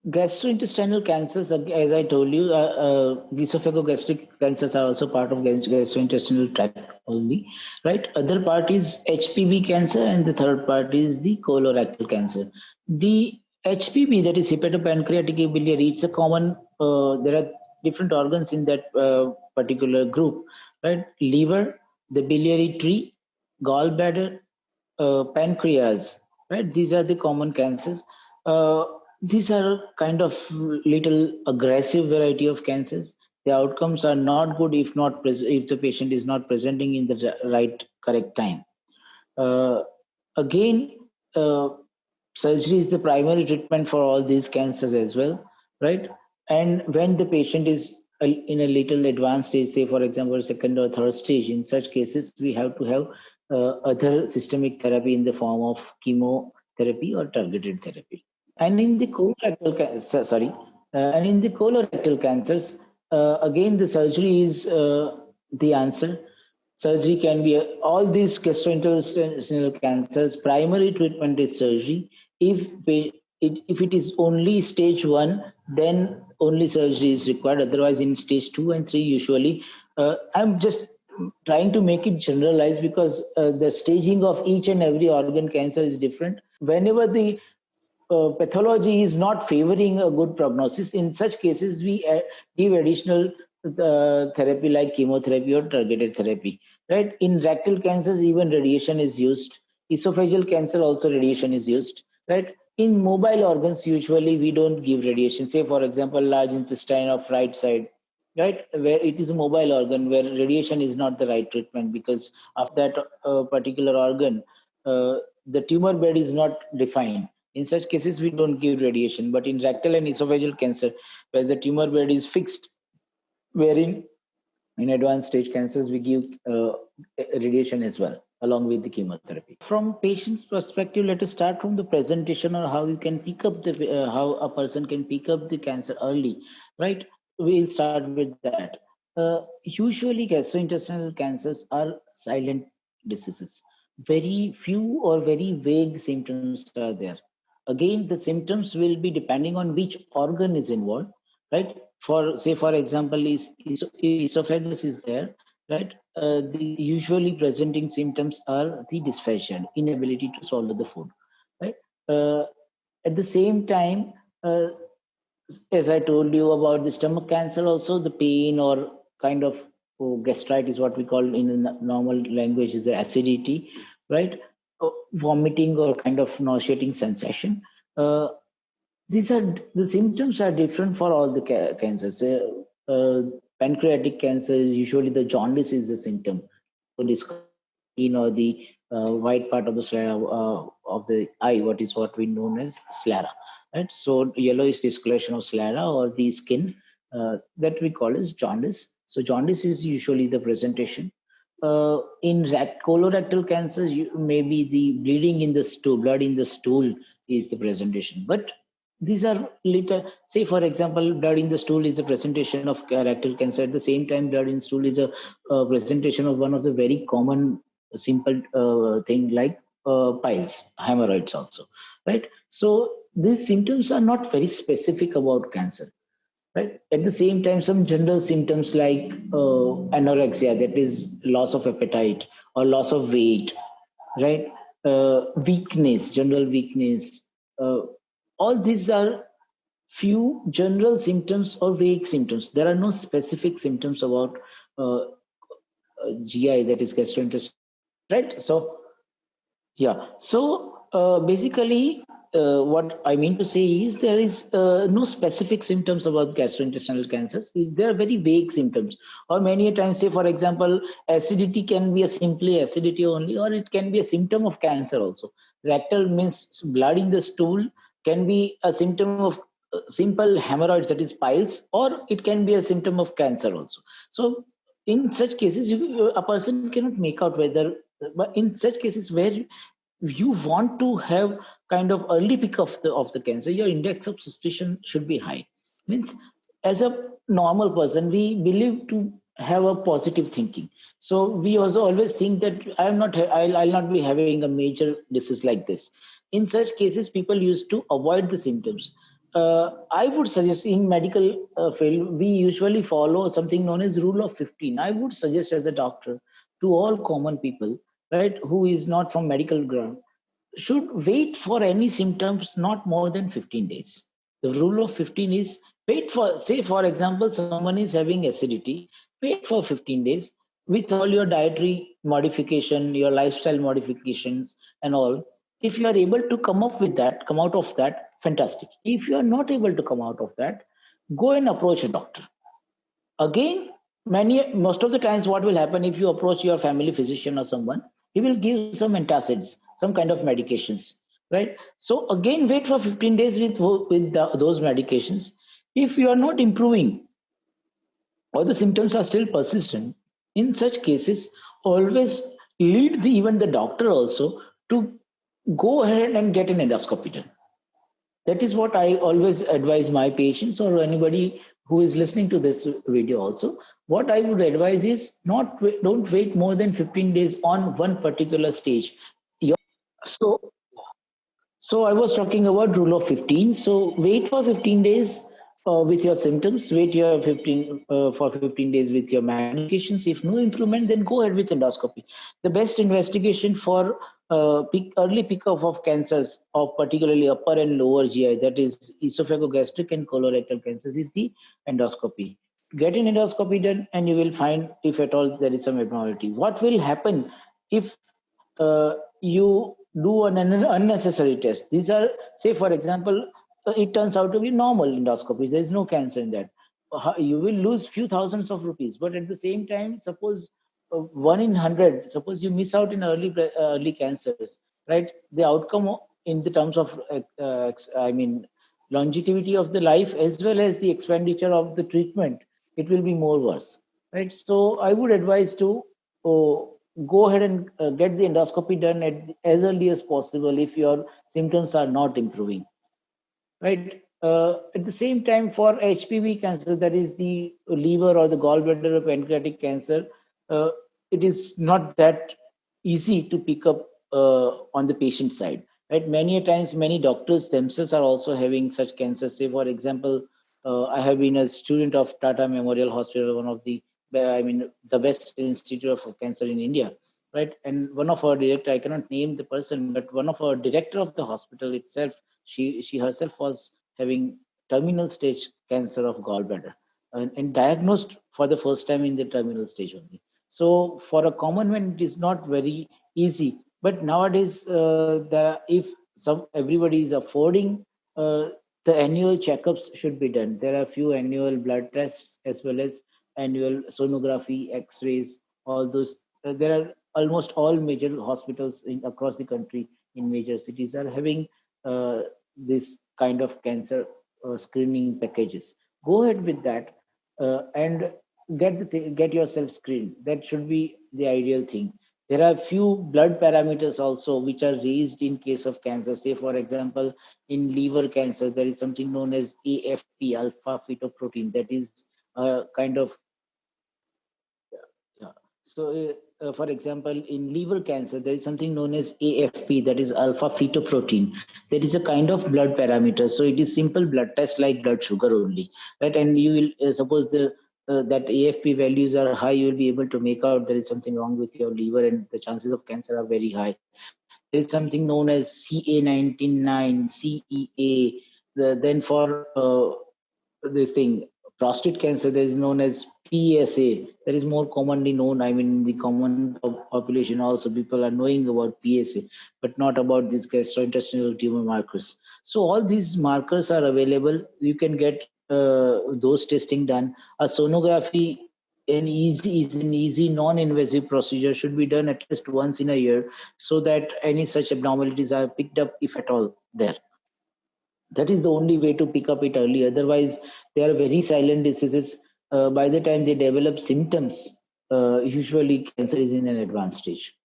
Gastrointestinal cancers, as I told you, esophagogastric cancers are also part of gastrointestinal tract only, right? Other part is HPV cancer, and the third part is the colorectal cancer. The HPV, that is hepatopancreatic biliary, it's a common. There are different organs in that particular group, right? Liver, the biliary tree, gallbladder, pancreas, right? These are the common cancers. Uh, these are kind of little aggressive variety of cancers. The outcomes are not good if not if the patient is not presenting in the right correct time. Uh, Again, uh, surgery is the primary treatment for all these cancers as well, right? And when the patient is in a little advanced stage, say for example, second or third stage, in such cases, we have to have other systemic therapy in the form of chemotherapy or targeted therapy. And in the and in the colorectal cancers, again the surgery is the answer. Surgery can be all these gastrointestinal cancers. Primary treatment is surgery. If it is only stage one, then only surgery is required. Otherwise, in stage two and three, usually, I'm just trying to make it generalized because the staging of each and every organ cancer is different. Whenever the pathology is not favoring a good prognosis, in such cases, we give additional therapy like chemotherapy or targeted therapy. Right? In rectal cancers, even radiation is used. Esophageal cancer also radiation is used. Right? In mobile organs, usually we don't give radiation. Say, for example, large intestine of right side, right, where it is a mobile organ where radiation is not the right treatment because of that particular organ. The tumor bed is not defined. In such cases, we don't give radiation. But in rectal and esophageal cancer, where the tumor bed is fixed, wherein in advanced stage cancers, we give radiation as well, along with the chemotherapy. From patient's perspective, let us start from the presentation or how you can pick up how a person can pick up the cancer early, right? We'll start with that. Usually, gastrointestinal cancers are silent diseases. Very few or very vague symptoms are there. Again, the symptoms will be depending on which organ is involved, right? For say, for example, esophagus is there, right? The usually presenting symptoms are the dysphagia, inability to swallow the food, right? Uh, at the same time, as I told you about the stomach cancer, also the pain or kind of gastritis, what we call in normal language is the acidity, right? Vomiting or kind of nauseating sensation. Uh, these are the symptoms are different for all the cancers. Pancreatic cancer is usually the jaundice is the symptom. So discoloration or the white part of the sclera of the eye, what we known as sclera, right? So yellowish discoloration of sclera or the skin that we call as jaundice. So jaundice is usually the presentation. In colorectal cancers, maybe the bleeding in the stool, blood in the stool is the presentation. But these are little, say for example, blood in the stool is a presentation of rectal cancer. At the same time, blood in stool is a presentation of one of the very common simple thing like piles, hemorrhoids also, right? So these symptoms are not very specific about cancer, right? At the same time, some general symptoms like anorexia, that is loss of appetite or loss of weight, right? Weakness, general weakness. Uh, all these are few general symptoms or vague symptoms. There are no specific symptoms about GI, that is gastrointestinal, right? So yeah. So basically, what I mean to say is there is no specific symptoms about gastrointestinal cancers. There are very vague symptoms. Or many a times, say for example, acidity can be a simply acidity only, or it can be a symptom of cancer also. Rectal means blood in the stool can be a symptom of simple hemorrhoids, that is piles, or it can be a symptom of cancer also. So in such cases, a person cannot make out whether. But in such cases where you want to have kind of early pick of the cancer, your index of suspicion should be high. Means as a normal person, we believe to have a positive thinking. So we also always think that I'll not be having a major disease like this. In such cases, people used to avoid the symptoms. I would suggest in medical field, we usually follow something known as rule of 15. I would suggest as a doctor to all common people, right, who is not from medical ground, should wait for any symptoms not more than 15 days. The rule of 15 is wait for, say, for example, someone is having acidity, wait for 15 days with all your dietary modification, your lifestyle modifications, and all. If you are able to come up with that, come out of that, fantastic. If you are not able to come out of that, go and approach a doctor. Again, most of the times, what will happen if you approach your family physician or someone, he will give some antacids, some kind of medications, right? So again, wait for 15 days with those medications. If you are not improving or the symptoms are still persistent, in such cases, always lead even the doctor also to go ahead and get an endoscopy done. That is what I always advise my patients or anybody who is listening to this video also. What I would advise is don't wait more than 15 days on one particular stage. So so I was talking about rule of 15. So wait for 15 days with your symptoms. Wait your 15 for 15 days with your medications. If no improvement, then go ahead with endoscopy. The best investigation for early pickup of cancers of particularly upper and lower GI, that is esophagogastric and colorectal cancers, is the endoscopy. Get an endoscopy done, and you will find if at all there is some abnormality. What will happen if you do an unnecessary test? These are, say, for example, it turns out to be normal endoscopy. There is no cancer in that. You will lose few thousands of rupees, but at the same time, suppose 1 in 100, suppose you miss out in early cancers, right? The outcome in the terms of, I mean, longevity of the life as well as the expenditure of the treatment, it will be more worse, right? So I would advise to go ahead and get the endoscopy done as early as possible if your symptoms are not improving, right? At the same time, for HPV cancer, that is the liver or the gallbladder or pancreatic cancer, uh, it is not that easy to pick up on the patient side, right? Many a times, many doctors themselves are also having such cancers. Say, for example, I have been a student of Tata Memorial Hospital, one of the, I mean, the best institute of cancer in India, right? And one of our director, I cannot name the person, but one of our director of the hospital itself, she herself was having terminal stage cancer of gallbladder, and diagnosed for the first time in the terminal stage only. So for a common man, it is not very easy. But nowadays, if everybody is affording, uh, the annual checkups should be done. There are few annual blood tests as well as annual sonography, X-rays, all those. There are almost all major hospitals across the country in major cities are having this kind of cancer screening packages. Go ahead with that and get yourself screened. That should be the ideal thing. There are few blood parameters also which are raised in case of cancer. Say, for example, in liver cancer, there is something known as AFP, alpha fetoprotein. That is a kind of, yeah. So, for example, in liver cancer, there is something known as AFP, that is alpha fetoprotein. That is a kind of blood parameter. So, it is simple blood test like blood sugar only, right? And you will suppose the that AFP values are high, you will be able to make out there is something wrong with your liver, and the chances of cancer are very high. There is something known as CA19-9, CEA. Then for this thing, prostate cancer, there is known as PSA. That is more commonly known. I mean, in the common population also, people are knowing about PSA, but not about these gastrointestinal tumor markers. So all these markers are available. You can get those testing done. A sonography, is an easy non-invasive procedure, should be done at least once in a year, so that any such abnormalities are picked up if at all there. That is the only way to pick up it early. Otherwise, they are very silent diseases. By the time they develop symptoms, usually cancer is in an advanced stage.